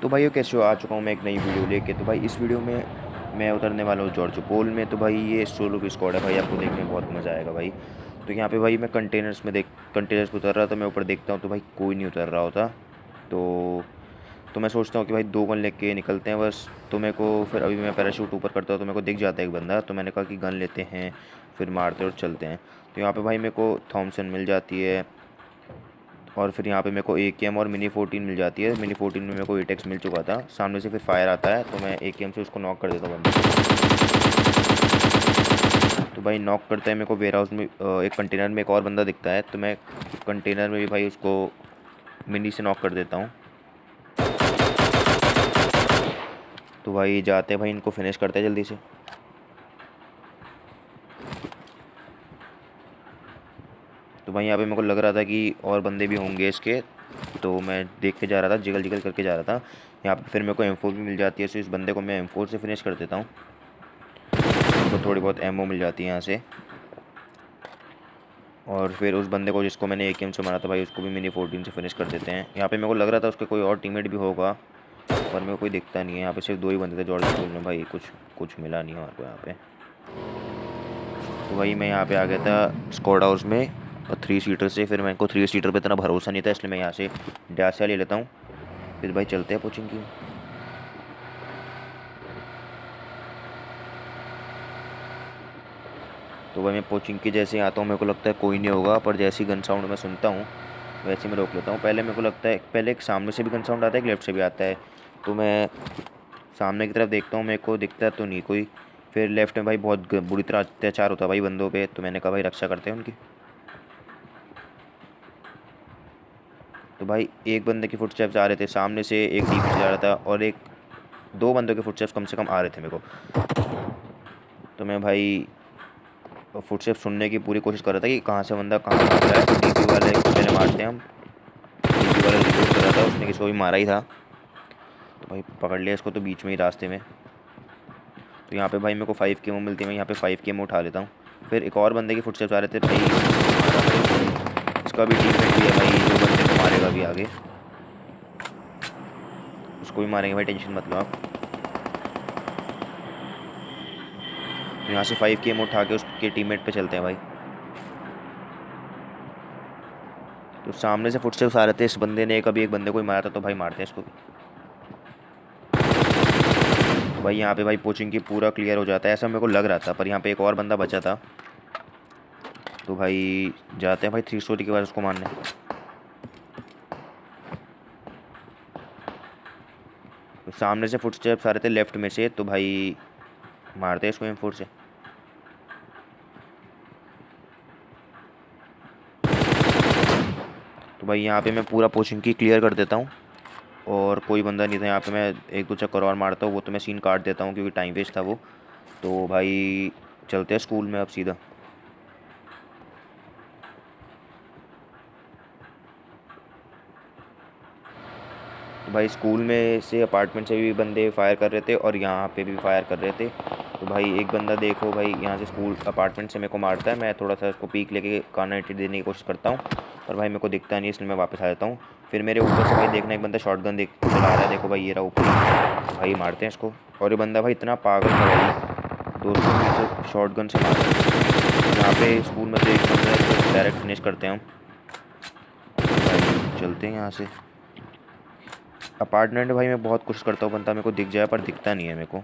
तो भाई कैसे हो, आ चुका हूँ मैं एक नई वीडियो लेके। तो भाई इस वीडियो में मैं उतरने वाला हूँ जॉर्ज पोल में। तो भाई ये सोलो की स्क्वाड है भाई, आपको देखने में बहुत मज़ा आएगा भाई। तो यहाँ पे भाई मैं कंटेनर्स पे उतर रहा था, मैं ऊपर देखता हूँ तो भाई कोई नहीं उतर रहा होता। तो मैं सोचता हूँ कि भाई 2 गन लेके निकलते हैं बस। तो मेरे को फिर अभी मैं पैराशूट ऊपर करता हूँ तो मेरे को दिख जाता है एक बंदा, तो मैंने कहा कि गन लेते हैं, फिर मारते और चलते हैं। तो यहाँ पे भाई मेरे को थॉमसन मिल जाती है, और फिर यहाँ पे मेरे को AKM और मिनी 14 मिल जाती है। मिनी 14 में मेरे को एटेक्स मिल चुका था। सामने से फिर फायर आता है तो मैं AKM से उसको नॉक कर देता हूँ बंदे को। तो भाई नॉक करते हैं मेरे को वेयर हाउस में एक कंटेनर में एक और बंदा दिखता है, तो मैं कंटेनर में भी भाई उसको मिनी से नॉक कर देता हूँ। तो भाई जाते हैं भाई, इनको फिनिश करते हैं जल्दी से। तो भाई यहाँ पे मेरे को लग रहा था कि और बंदे भी होंगे इसके, तो मैं देख के जा रहा था, जिगल जिगल करके जा रहा था। यहाँ पे फिर मेरे को M4 भी मिल जाती है, तो इस बंदे को मैं M4 से फिनिश कर देता हूँ। तो थोड़ी बहुत एमओ मिल जाती है यहाँ से। और फिर उस बंदे को जिसको मैंने AKM से मारा था भाई, उसको भी मिनी 14 से फिनिश कर देते हैं। यहाँ पे मेरे को लग रहा था उसके कोई और टीममेट भी होगा, पर मेरे को कोई दिखता नहीं है। यहाँ पे सिर्फ 2 ही बंदे थे जॉर्ज स्कूल में भाई, कुछ मिला नहीं हमारे को यहाँ पे। तो भाई मैं यहाँ पे आ गया था स्क्वाड हाउस में 3 सीटर से। फिर मेरे को 3 सीटर पे इतना भरोसा नहीं था, इसलिए मैं यहाँ से डैसिया ले लेता हूँ। फिर भाई चलते हैं कोचिंग की। तो भाई मैं कोचिंग की जैसे आता हूँ, मेरे को लगता है कोई नहीं होगा, पर जैसी गन साउंड मैं सुनता हूँ वैसे मैं रोक लेता हूँ। पहले मेरे को लगता है, पहले एक सामने से भी गन साउंड आता है, एक लेफ्ट से भी आता है। तो मैं सामने की तरफ देखता हूँ, मेरे को दिखता है तो नहीं कोई। फिर लेफ्ट में भाई बहुत बुरी तरह अत्याचार होता है भाई बंदों पे, तो मैंने कहा भाई रक्षा करते हैं उनकी। तो भाई एक बंदे की फुटस्टेप्स आ रहे थे सामने से, एक डीपी से जा रहा था, और 2 बंदों के फुटस्टेप्स कम से कम आ रहे थे मेरे को। तो मैं भाई फुटस्टेप सुनने की पूरी कोशिश कर रहा था कि कहाँ से बंदा कहाँ भाग रहा है। तो डीपी वाले को पहले मारते हैं हम। डीपी वाला रिपोर्ट कर रहा था, उसने किसी को भी मारा ही था। तो भाई पकड़ लिया इसको, तो बीच में ही रास्ते में। तो यहाँ पे भाई मेरे को 5 केमो मिलती है, मैं यहाँ पे 5 केमो उठा लेता हूँ। फिर एक और बंदे की फुटस्टेप्स आ रहे थे भाई, इसका भी टीममेट भी है भाई, जो बंदे को मारेगा भी आगे, उसको भी मारेंगे भाई, टेंशन मत लो आप। तो यहाँ से 5 केमो उठा के उसके टीममेट पे चलते हैं भाई। तो सामने से फुटस्टेप्स आ रहे थे, इस बंदे ने कभी एक बंदे को ही मारा था, तो भाई मारते हैं इसको भी। तो भाई यहाँ पे भाई पोचिंग की पूरा क्लियर हो जाता है, ऐसा मेरे को लग रहा था, पर यहाँ पे एक और बंदा बचा था। तो भाई जाते हैं भाई 3 स्टोरी के बाद उसको मारने। तो सामने से फुटस्टेप्स आ रहे थे लेफ्ट में से, तो भाई मारते हैं इसको M4 से। तो भाई यहाँ पे मैं पूरा पोचिंग की क्लियर कर देता हूँ, और कोई बंदा नहीं था यहाँ पे। मैं 1-2 चक्कर और मारता हूँ, वो तो मैं सीन काट देता हूँ क्योंकि टाइम वेस्ट था वो। तो भाई चलते हैं स्कूल में अब सीधा। तो भाई स्कूल में से अपार्टमेंट से भी बंदे फायर कर रहे थे, और यहाँ पे भी फायर कर रहे थे। तो भाई एक बंदा देखो भाई, यहाँ से स्कूल अपार्टमेंट से मेरे को मारता है। मैं थोड़ा सा उसको पीक लेके कार्नर एंट्री देने की कोशिश करता हूँ, पर भाई मेरे को दिखता नहीं, इसलिए मैं वापस आ जाता हूँ। फिर मेरे ऊपर से भाई देखना एक बंदा शॉर्ट गन देख चला रहा है, देखो भाई ये रहा ऊपर। तो भाई मारते हैं इसको। और ये बंदा भाई इतना पागल था भाई, दोस्तों की शॉर्ट गन से मारा। यहाँ पे स्कूल में तो एक बंदा है, इसको डायरेक्ट फिनिश करते हैं हम। भाई चलते हैं यहाँ से। अपार्टमेंट में भाई मैं बहुत कोशिश करता हूँ बंदा मेरे को दिख जाए, पर दिखता नहीं है मेरे को।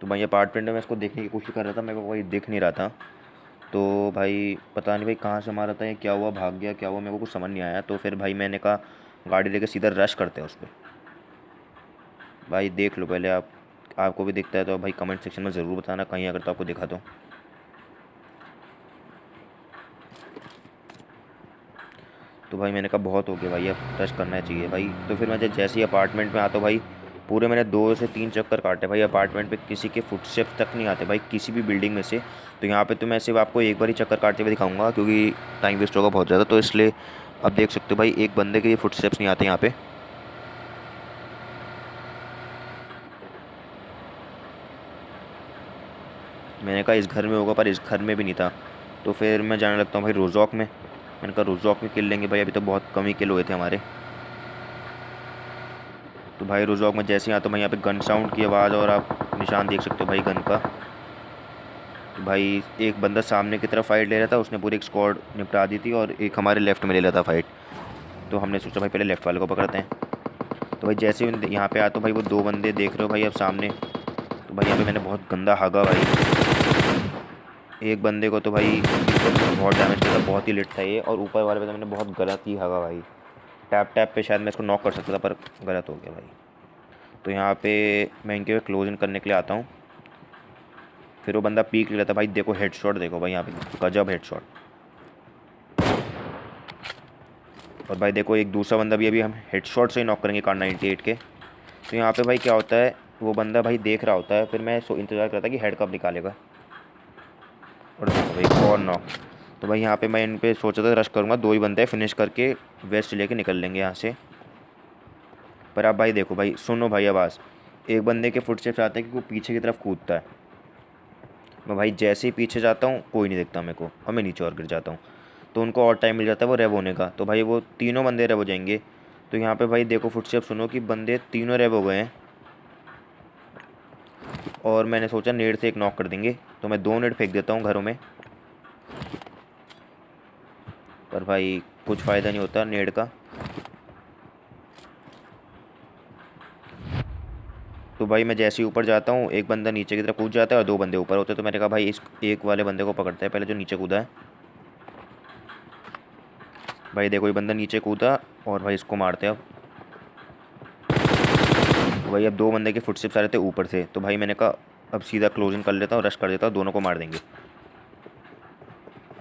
तो भाई अपार्टमेंट में मैं इसको देखने की कोशिश कर रहा था, मेरे को कोई दिख नहीं रहा था। तो भाई पता नहीं भाई कहाँ से मारा था, या क्या हुआ, भाग गया क्या हुआ, मेरे को कुछ समझ नहीं आया। तो फिर भाई मैंने कहा गाड़ी लेके सीधा रश करते हैं उस पर। भाई देख लो पहले आप, आपको भी दिखता है तो भाई कमेंट सेक्शन में ज़रूर बताना कहीं अगर तो आपको दिखा दो। तो भाई मैंने कहा बहुत हो गया भाई, अब टच करना चाहिए भाई। तो फिर मैं जैसे ही अपार्टमेंट में आता हूँ भाई, पूरे मैंने 2 से 3 चक्कर काटे भाई। अपार्टमेंट पे किसी के फुटस्टेप्स तक नहीं आते भाई, किसी भी बिल्डिंग में से। तो यहाँ पे तो मैं सिर्फ आपको एक बार ही चक्कर काटते हुए दिखाऊंगा, क्योंकि टाइम वेस्ट होगा बहुत ज़्यादा, तो इसलिए अब देख सकते हो भाई एक बंदे के फुटस्टेप्स नहीं आते यहाँ पे। मैंने कहा इस घर में होगा, पर इस घर में भी नहीं था। तो फिर मैं जाने लगता हूँ भाई रोजॉक में। मैंने कहा रोजॉक में किल लेंगे भाई, अभी तो बहुत कम ही किल हुए थे हमारे। तो भाई रोजॉक में जैसे ही आता हूँ मैं यहाँ पे गन साउंड की आवाज़ और आप निशान देख सकते हो भाई गन का। तो भाई एक बंदा सामने की तरफ फाइट ले रहा था, उसने पूरी एक स्क्वाड निपटा दी थी, और एक हमारे लेफ्ट में ले रहा था फाइट। तो हमने सोचा भाई पहले लेफ्ट वाले को पकड़ते हैं। तो भाई जैसे ही यहाँ पे आता हूँ भाई, वो दो बंदे देख रहे हो भाई अब सामने। तो भाई यहाँ पे मैंने बहुत गंदा हागा भाई। एक बंदे को तो भाई इसको बहुत डैमेज किया था, बहुत ही लिट था ये, और ऊपर वाले पे तो मैंने बहुत गलत ही हागा भाई। टैप टैप पे शायद मैं इसको नॉक कर सकता था, पर गलत हो गया भाई। तो यहाँ पे मैं इनके क्लोजिंग करने के लिए आता हूँ। फिर वो बंदा पीक ले रहा था भाई, देखो हेडशॉट देखो भाई यहाँ पे, गजब हेडशॉट। और भाई देखो एक दूसरा बंदा भी अभी हम हेडशॉट से ही नॉक करेंगे Kar98 के। तो यहाँ पे भाई क्या होता है, वो बंदा भाई देख रहा होता है, फिर मैं इंतज़ार करता कि हेड कब निकालेगा। और भाई और नॉक। तो भाई यहाँ पे मैं इन पे सोचा था रश करूँगा, दो ही बंदे फिनिश करके वेस्ट लेके निकल लेंगे यहाँ से। पर आप भाई देखो भाई, सुनो भाई आवाज़, एक बंदे के फुटस्टेप्स आते हैं कि वो पीछे की तरफ कूदता है। मैं भाई जैसे ही पीछे जाता हूँ कोई नहीं दिखता मेरे को, और मैं नीचे और गिर जाता हूँ। तो उनको और टाइम मिल जाता है वो रेव होने का। तो भाई वो तीनों बंदे रेव हो जाएंगे। तो यहाँ पे भाई देखो फुटस्टेप सुनो कि बंदे तीनों रेव हो गए हैं, और मैंने सोचा नेड से एक नॉक कर देंगे। तो मैं 2 नेड फेंक देता हूँ घरों में, पर भाई कुछ फ़ायदा नहीं होता नेड का। तो भाई मैं जैसे ही ऊपर जाता हूँ, एक बंदा नीचे की तरफ कूद जाता है और 2 बंदे ऊपर होते हैं। तो मैंने कहा भाई इस एक वाले बंदे को पकड़ते हैं पहले, जो नीचे कूदा है। भाई देखो ये बंदा नीचे कूदा, और भाई इसको मारते हैं अब। तो भाई अब 2 बंदे के फुटस्टेप्स आ रहे थे ऊपर से। तो भाई मैंने कहा अब सीधा क्लोजिंग कर लेता हूँ, रश कर देता हूँ, दोनों को मार देंगे।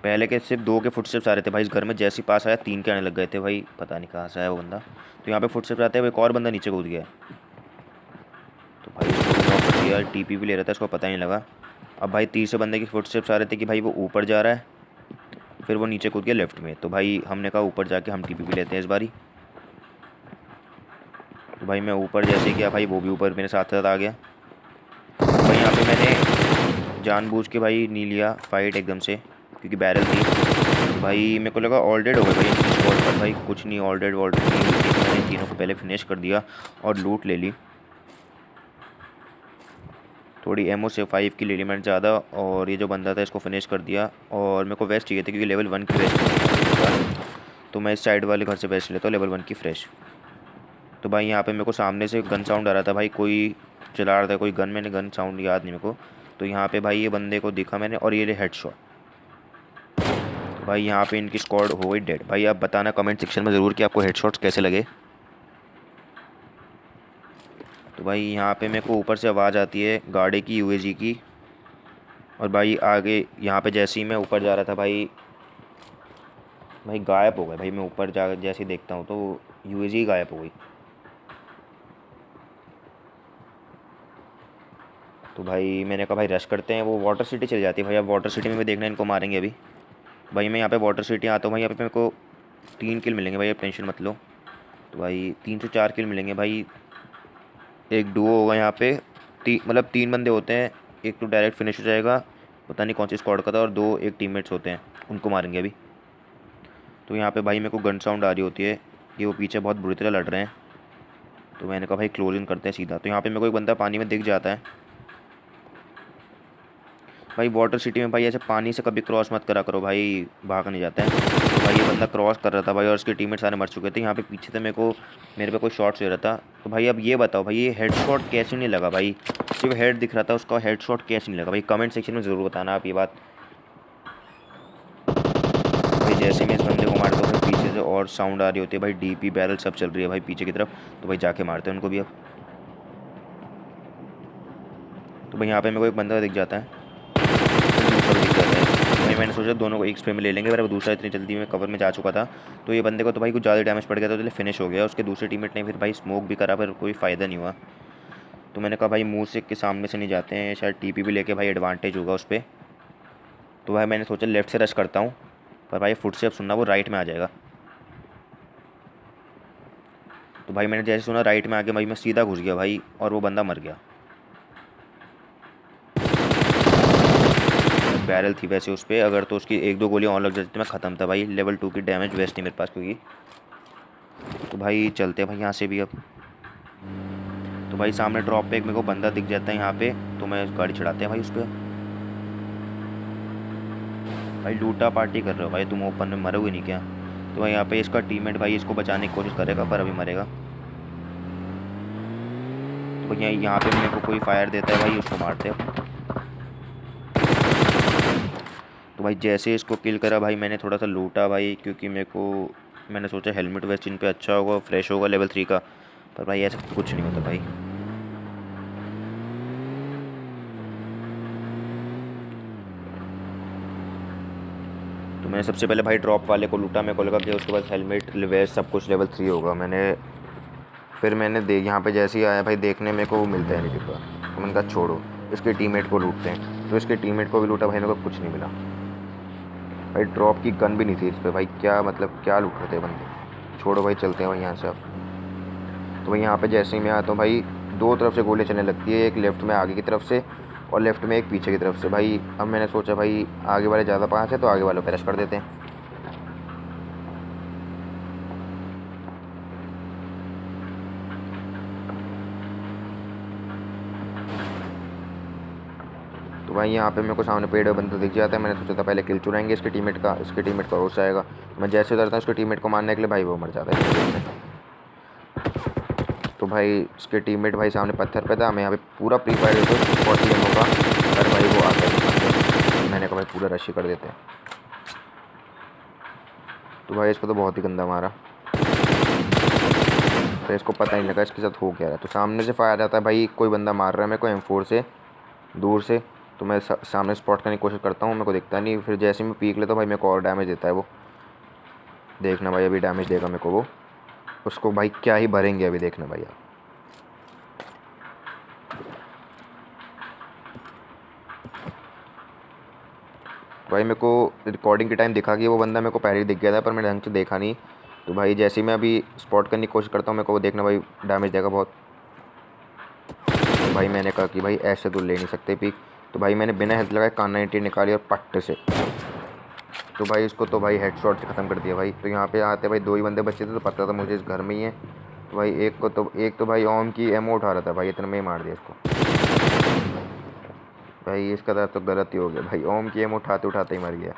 पहले के सिर्फ 2 के फुटस्टेप्स आ रहे थे भाई इस घर में, जैसे ही पास आया 3 के आने लग गए थे भाई, पता नहीं कहाँ से आया वो बंदा। तो यहाँ पे फुटस्टेप्स आते हैं, एक और बंदा नीचे कूद गया है। तो भाई उसको नॉक कर दिया, टीपी भी ले रहा था, इसको पता नहीं लगा। अब भाई तीसरे बंदे की फुटस्टेप्स आ रहे थे कि भाई वो ऊपर जा रहा है, फिर वो नीचे कूद गया लेफ्ट में। तो भाई हमने कहा ऊपर जाके हम टीपी भी लेते हैं इस बारी। तो भाई मैं ऊपर जैसे ही गया भाई, वो भी ऊपर मेरे साथ साथ आ गया। तो भाई यहाँ पे मैंने जानबूझ के भाई नहीं लिया फाइट एकदम से, क्योंकि बैरल थी। तो भाई मेरे को लगा ऑल डेड हो गए भाई इनकी स्क्वाड, पर भाई कुछ नहीं, ऑल डेड नहीं हुई थी। मैंने तीनों को पहले फिनिश कर दिया और लूट ले ली। थोड़ी एमओ से 5 की ले ली मैंने ज़्यादा, और ये जो बंदा था इसको फिनिश कर दिया। और मेरे को वेस्ट चाहिए थे क्योंकि लेवल 1 की वेस्ट नहीं। तो मैं इस साइड वाले घर से वेस्ट लेता हूँ लेवल 1 की फ्रेश। तो भाई यहाँ पे मेरे को सामने से गन साउंड आ रहा था भाई, कोई चला रहा था कोई गन, मैंने गन साउंड याद नहीं मेरे को। तो यहाँ पे भाई ये बंदे को दिखा मैंने, और ये हेडशॉट। तो भाई यहाँ पे इनकी स्क्वाड हो गई डेड। भाई आप बताना कमेंट सेक्शन में ज़रूर कि आपको हेडशॉट्स कैसे लगे। तो भाई यहाँ पे मेरे को ऊपर से आवाज़ आती है गाड़ी की, यूएजी की। और भाई आगे यहाँ पे जैसे ही मैं ऊपर जा रहा था भाई, गायब हो गए भाई। मैं ऊपर जा जैसे ही देखता हूँ तो यूएजी गायब हो गई। तो भाई मैंने कहा भाई रश करते हैं, वो वाटर सिटी चली जाती है भाई। अब वाटर सिटी में भी देखना इनको मारेंगे अभी। भाई मैं यहाँ पे वाटर सिटी आता हूँ भाई, यहाँ पे मेरे को 3 किल मिलेंगे भाई, अब टेंशन मत लो। तो भाई 3 से 4 किल मिलेंगे भाई। एक डुओ होगा यहाँ पे, मतलब 3 बंदे होते हैं, एक तो डायरेक्ट फिनिश हो जाएगा, पता नहीं कौन सी स्क्वाड का था, और 2 एक टीममेट्स होते हैं, उनको मारेंगे अभी। तो यहाँ पे भाई मेरे को गन साउंड आ रही होती है कि वो पीछे बहुत बुरी तरह लड़ रहे हैं। तो मैंने कहा भाई क्लोजिंग करते हैं सीधा। तो यहाँ पे मेरे को एक बंदा पानी में दिख जाता है भाई। वाटर सिटी में भाई ऐसे पानी से कभी क्रॉस मत करा करो भाई, भाग नहीं जाता है। तो भाई ये बंदा क्रॉस कर रहा था भाई, और उसके टीममेट सारे मर चुके थे। यहाँ पे पीछे से मेरे पे कोई शॉट्स ले रहा था। तो भाई अब ये बताओ भाई, ये हेडशॉट कैसे नहीं लगा भाई, सिर्फ हेड दिख रहा था उसका, हेडशॉट कैसे नहीं लगा भाई, कमेंट सेक्शन में ज़रूर बताना आप ये बात। भाई जैसे मैं इस बंदे को मारता हूँ भाई, पीछे से और साउंड आ रही होती है भाई, डीपी बैरल सब चल रही है भाई पीछे की तरफ। तो भाई जाके मारते हैं उनको भी अब। तो भाई यहाँ पे मेरे को एक बंदा दिख जाता है, दिख जाता है भाई। मैंने सोचा दोनों को एक स्प्रे में ले लेंगे, पर दूसरा इतनी जल्दी में कवर में जा चुका था। तो ये बंदे को तो भाई कुछ ज़्यादा डैमेज पड़ गया था, तो फिनिश हो गया। उसके दूसरे टीममेट ने फिर भाई स्मोक भी करा, पर कोई फ़ायदा नहीं हुआ। तो मैंने कहा भाई मुँह से के सामने से नहीं जाते हैं, शायद टीपी भी लेके भाई एडवांटेज होगा उस पर। तो भाई मैंने सोचा लेफ्ट से रश करता हूँ, पर भाई फुटस्टेप सुनना वो राइट में आ जाएगा। तो भाई मैंने जैसे सुना राइट में आ गया भाई, मैं सीधा घुस गया भाई, और वो बंदा मर गया। बैरल थी वैसे उस पर, अगर तो उसकी 1-2 गोलियाँ और लग जाती तो मैं ख़त्म था भाई। लेवल 2 की डैमेज वेस्ट नहीं मेरे पास क्योंकि। तो भाई चलते हैं भाई यहाँ से भी अब। तो भाई सामने ड्रॉप पे एक मेरे को बंदा दिख जाता है यहाँ पे, तो मैं गाड़ी चढ़ाते हैं भाई उस पर। भाई लूटा पार्टी कर रहे हो भाई तुम, ओपन में मरोगे नहीं क्या? तो भाई यहाँ पे इसका टीममेट भाई इसको बचाने की कोशिश करेगा पर अभी मरेगा। तो भैया यहाँ पे मेरे को कोई फायर देता है भाई, उसको मारते हैं। तो भाई जैसे इसको किल करा भाई मैंने थोड़ा सा लूटा भाई, क्योंकि मैंने सोचा हेलमेट वेस्ट इन पे अच्छा होगा, फ्रेश होगा लेवल 3 का। पर भाई ऐसा कुछ नहीं होता भाई। तो मैंने सबसे पहले भाई ड्रॉप वाले को लूटा, मेरे को लगा कि उसके पास हेलमेट वेस्ट सब कुछ लेवल 3 होगा। फिर मैंने यहाँ पे जैसे ही आया भाई देखने मेरे को वो मिलता है नहीं दिखा, तो मैंने कहा छोड़ो इसके टीममेट को लूटते हैं। तो इसके टीममेट को भी लूटा भाई, मेरे को कुछ नहीं मिला भाई। ड्रॉप की गन भी नहीं थी इस पर भाई, क्या मतलब क्या लूट रहे थे बंदे। छोड़ो भाई चलते हैं भाई यहाँ से अब। तो भाई यहाँ पे जैसे ही मैं आता हूँ भाई 2 तरफ से गोली चलने लगती है, एक लेफ्ट में आगे की तरफ से और लेफ्ट में एक पीछे की तरफ से भाई। अब मैंने सोचा भाई आगे वाले ज़्यादा पास है तो आगे वालों पे रश कर देते हैं। तो भाई यहाँ पे मेरे को सामने पेड़ में बंदा दिख जाता है, मैंने सोचा था पहले किल चुराएंगे इसके टीममेट का रोस आएगा। मैं जैसे उतरता हूँ उसके टीममेट को मारने के लिए भाई वो मर जाता है। तो भाई उसके टीममेट भाई सामने पत्थर पे था, मैं यहाँ पे पूरा प्री फायर देता हूँ 40 एमओ का, पर भाई वो आता है। मैंने कहा भाई पूरा रश कर देते हैं। तो भाई इसको तो बहुत ही गंदा मारा, तो इसको पता नहीं लगा इसके साथ हो क्या रहा है। तो सामने से फायर आता है भाई, कोई बंदा मार रहा है मेरे को M4 से दूर से। तो मैं सामने स्पॉट करने की कोशिश करता हूँ, मेरे को दिखता नहीं। फिर जैसे ही मैं पीक लेता हूँ भाई मेरे को और डैमेज देता है वो। देखना भाई अभी डैमेज देगा मेरे को वो, उसको भाई क्या ही भरेंगे अभी, देखना भाई आप। भाई मेरे को रिकॉर्डिंग के टाइम दिखा कि वो बंदा मेरे को पहले ही दिख गया था, पर मैंने ढंग से देखा नहीं। तो भाई जैसे ही मैं अभी स्पॉट करने की कोशिश करता हूँ मेरे को वो देखना भाई डैमेज देगा बहुत। तो भाई मैंने कहा कि भाई ऐसे तो ले नहीं सकते पीक। तो भाई मैंने बिना हेल्थ लगाए कान 90 निकाली और पट्टे से, तो भाई इसको तो भाई हेडशॉट से ख़त्म कर दिया भाई। तो यहाँ पे आते भाई 2 ही बंदे बचे थे, तो पता था मुझे इस घर में ही है। तो भाई एक तो भाई ओम की एमओ उठा रहा था भाई, इतने में ही मार दिया इसको। भाई इसका तो गलत ही हो गया भाई, ओम की एमओ उठाते उठाते ही मर गया।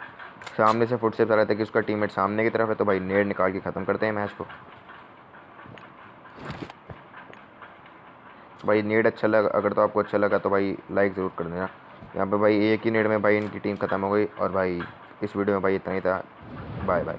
सामने से फुटस्टेप्स आ रहा था कि उसका टीममेट सामने की तरफ है, तो भाई नेड निकाल के ख़त्म करते हैं मैच को। तो भाई नेड अच्छा लगा, अगर तो आपको अच्छा लगा तो भाई लाइक ज़रूर कर देना। यहाँ पे भाई एक ही नेड में भाई इनकी टीम ख़त्म हो गई। और भाई इस वीडियो में भाई इतना ही था। Bye bye.